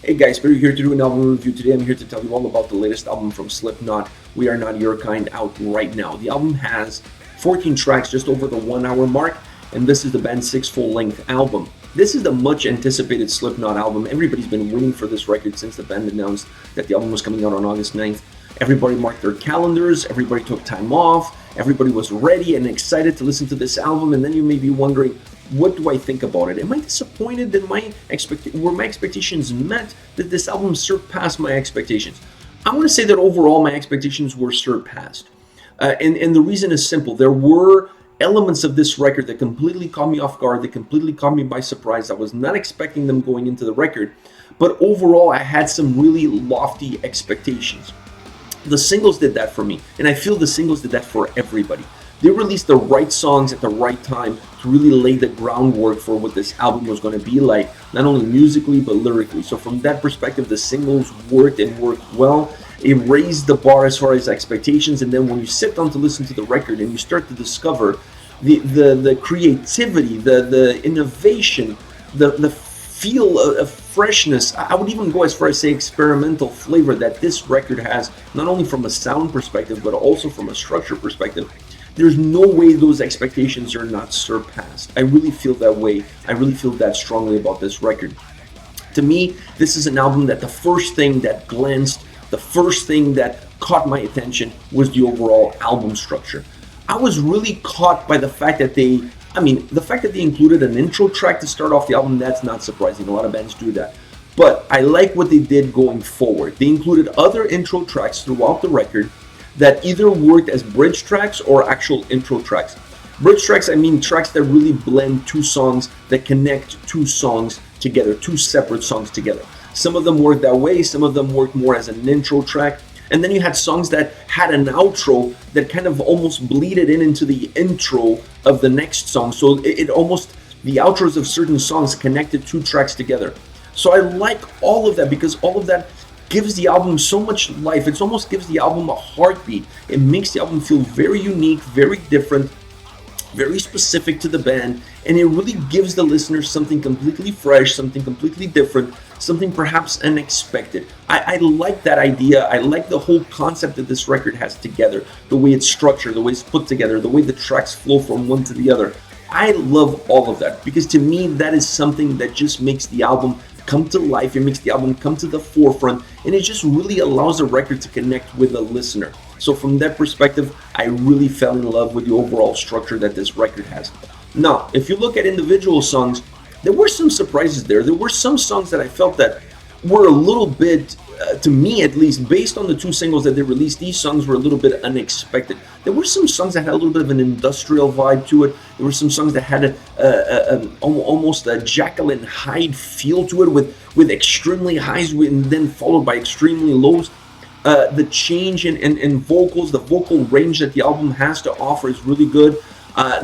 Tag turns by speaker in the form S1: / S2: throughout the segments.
S1: Hey guys, we're here to do an album review. Today I'm here to tell you all about the latest album from Slipknot, We Are Not Your Kind, out right now. The album has 14 tracks, just over the 1 hour mark, and this is the band's 6th full-length album. This is the much anticipated Slipknot album. Everybody's been waiting for this record since the band announced that the album was coming out on August 9th. Everybody marked their calendars, everybody took time off, everybody was ready and excited to listen to this album, and then you may be wondering, what do I think about it? Am I disappointed that were my expectations met? Did this album surpass my expectations? I'm going to say that overall my expectations were surpassed. And the reason is simple. There were elements of this record that completely caught me off guard, that completely caught me by surprise. I was not expecting them going into the record, but overall I had some really lofty expectations. The singles did that for me, and I feel the singles did that for everybody. They released the right songs at the right time to really lay the groundwork for what this album was going to be like, not only musically but lyrically. So from that perspective, the singles worked and worked well. It raised the bar as far as expectations, and then when you sit down to listen to the record and you start to discover the creativity, the innovation, the feel of freshness, I would even go as far as say experimental flavor that this record has, not only from a sound perspective but also from a structure perspective, there's no way those expectations are not surpassed. I really feel that way. I really feel that strongly about this record. To me, this is an album that the first thing that glanced, the first thing that caught my attention was the overall album structure. I was really caught by the fact that the fact that they included an intro track to start off the album, that's not surprising. A lot of bands do that. But I like what they did going forward. They included other intro tracks throughout the record that either worked as bridge tracks or actual intro tracks. Bridge tracks, I mean tracks that really blend two songs, that connect two songs together, two separate songs together. Some of them worked that way, some of them worked more as an intro track. And then you had songs that had an outro that kind of almost bleeded into the intro of the next song. So it almost, the outros of certain songs connected two tracks together. So I like all of that because all of that gives the album so much life. It almost gives the album a heartbeat. It makes the album feel very unique, very different, very specific to the band, and it really gives the listener something completely fresh, something completely different, something perhaps unexpected. I like that idea. I like the whole concept that this record has together, the way it's structured, the way it's put together, the way the tracks flow from one to the other. I love all of that because to me that is something that just makes the album come to life. It makes the album come to the forefront, and it just really allows the record to connect with the listener. So from that perspective, I really fell in love with the overall structure that this record has. Now, if you look at individual songs, there were some surprises there. There were some songs that I felt that were a little bit, to me at least, based on the two singles that they released, these songs were a little bit unexpected. There were some songs that had a little bit of an industrial vibe to it. There were some songs that had almost a Jekyll and Hyde feel to it, with extremely highs and then followed by extremely lows. The change in vocals, the vocal range that the album has to offer is really good.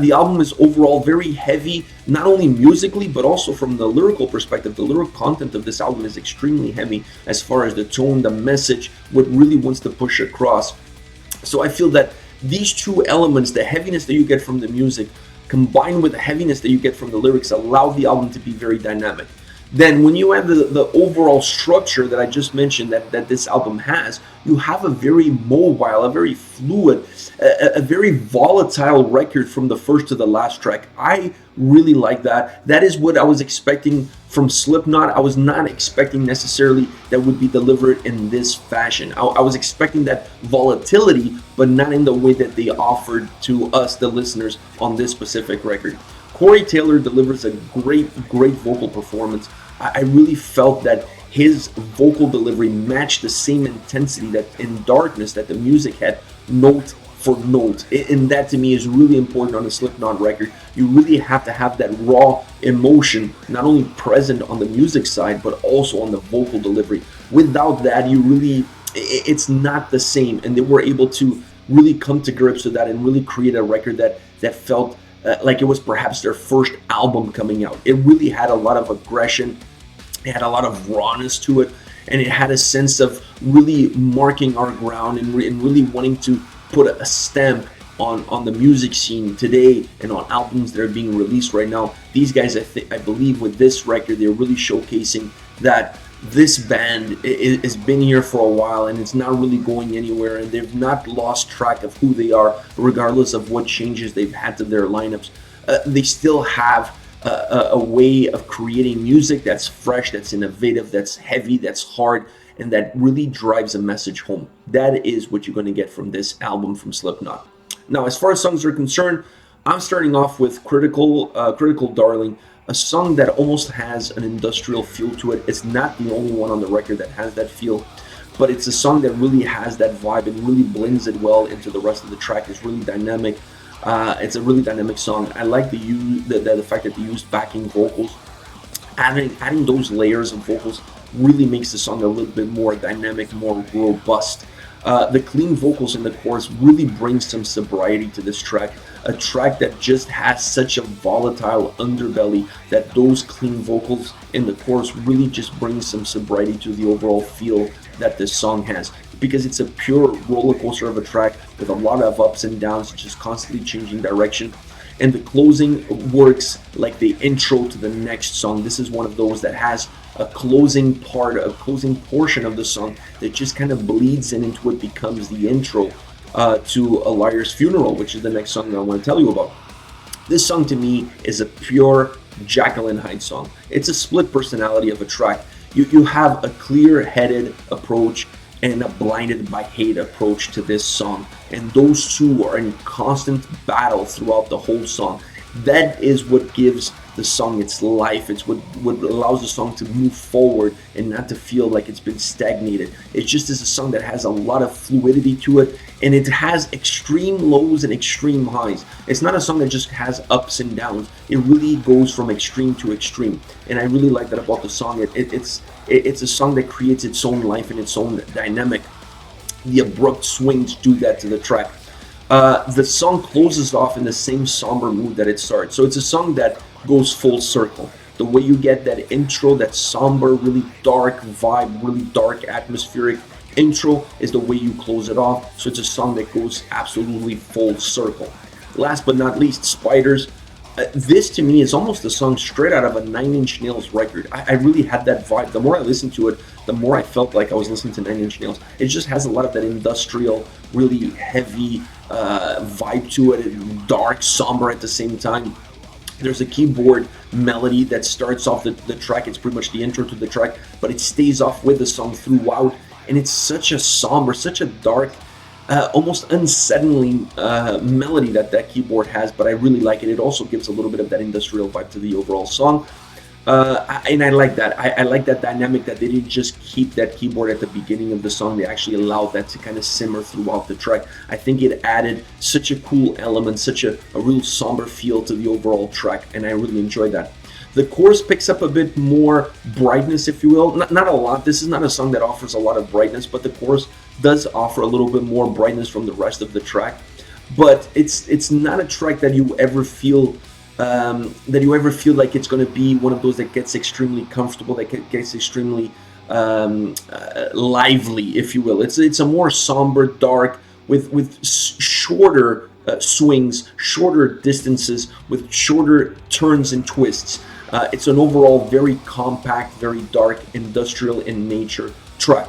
S1: The album is overall very heavy, not only musically, but also from the lyrical perspective. The lyric content of this album is extremely heavy as far as the tone, the message, what really wants to push across. So I feel that these two elements, the heaviness that you get from the music, combined with the heaviness that you get from the lyrics, allow the album to be very dynamic. Then when you have the overall structure that I just mentioned that this album has, you have a very mobile, a very fluid, a very volatile record from the first to the last track. I really like that. That is what I was expecting from Slipknot. I was not expecting necessarily that would be delivered in this fashion. I was expecting that volatility, but not in the way that they offered to us, the listeners, on this specific record. Corey Taylor delivers a great vocal performance. I really felt that his vocal delivery matched the same intensity that in Darkness that the music had, note for note. And that to me is really important on a Slipknot record. You really have to have that raw emotion not only present on the music side but also on the vocal delivery. Without that, it's not the same, and they were able to really come to grips with that and really create a record that felt like it was perhaps their first album coming out. It really had a lot of aggression, it had a lot of rawness to it, and it had a sense of really marking our ground and really wanting to put a stamp on the music scene today and on albums that are being released right now. These guys, I believe with this record, they're really showcasing that this band has been here for a while and it's not really going anywhere, and they've not lost track of who they are, regardless of what changes they've had to their lineups. They still have a way of creating music that's fresh, that's innovative, that's heavy, that's hard, and that really drives a message home. That is what you're going to get from this album from Slipknot. Now, as far as songs are concerned, I'm starting off with Critical Darling, a song that almost has an industrial feel to it. It's not the only one on the record that has that feel, but it's a song that really has that vibe and really blends it well into the rest of the track. It's really dynamic. It's a really dynamic song. I like the fact that they used backing vocals. Adding those layers of vocals really makes the song a little bit more dynamic, more robust. The clean vocals in the chorus really brings some sobriety to this track, a track that just has such a volatile underbelly that those clean vocals in the chorus really just bring some sobriety to the overall feel that this song has, because it's a pure roller coaster of a track with a lot of ups and downs, just constantly changing direction. And the closing works like the intro to the next song. This is one of those that has a closing portion of the song that just kind of bleeds into what becomes the intro to A Liar's Funeral, which is the next song that I want to tell you about. This song to me is a pure Jekyll and Hyde song. It's a split personality of a track. You have a clear-headed approach and a blinded by hate approach to this song, and those two are in constant battle throughout the whole song. That is what gives the song its life. It's what allows the song to move forward and not to feel like it's been stagnated. It just is a song that has a lot of fluidity to it, and it has extreme lows and extreme highs. It's not a song that just has ups and downs. It really goes from extreme to extreme, and I really like that about the song. It's a song that creates its own life and its own dynamic. The abrupt swings do that to the track. The song closes off in the same somber mood that it starts. So it's a song that goes full circle. The way you get that intro, that somber, really dark vibe, really dark atmospheric intro, is the way you close it off. So it's a song that goes absolutely full circle. Last but not least, Spiders. This to me is almost a song straight out of a Nine Inch Nails record. I really had that vibe. The more I listened to it, the more I felt like I was listening to Nine Inch Nails. It just has a lot of that industrial, really heavy vibe to it, dark, somber at the same time. There's a keyboard melody that starts off the track. It's pretty much the intro to the track, but it stays off with the song throughout, and it's such a somber, such a dark, almost unsettling melody that keyboard has, but I really like it. It also gives a little bit of that industrial vibe to the overall song. And I like that. I like that dynamic, that they didn't just keep that keyboard at the beginning of the song. They actually allowed that to kind of simmer throughout the track. I think it added such a cool element, such a real somber feel to the overall track, and I really enjoyed that. The chorus picks up a bit more brightness, if you will. Not a lot. This is not a song that offers a lot of brightness, but the chorus does offer a little bit more brightness from the rest of the track. But it's not a track that you ever feel like it's going to be one of those that gets extremely comfortable, that gets extremely lively, if you will. It's a more somber, dark, with shorter swings, shorter distances, with shorter turns and twists. It's an overall very compact, very dark, industrial in nature track.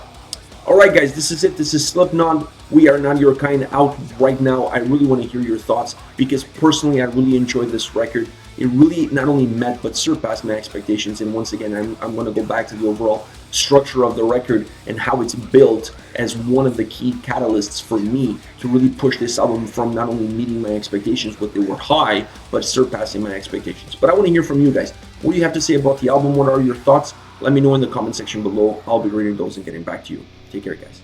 S1: Alright guys, this is it. This is Slipknot. We Are Not Your Kind out right now. I really want to hear your thoughts, because personally I really enjoyed this record. It really not only met but surpassed my expectations, and once again I'm going to go back to the overall structure of the record and how it's built as one of the key catalysts for me to really push this album from not only meeting my expectations, but they were high, but surpassing my expectations. But I want to hear from you guys. What do you have to say about the album? What are your thoughts? Let me know in the comment section below. I'll be reading those and getting back to you. Take care, guys.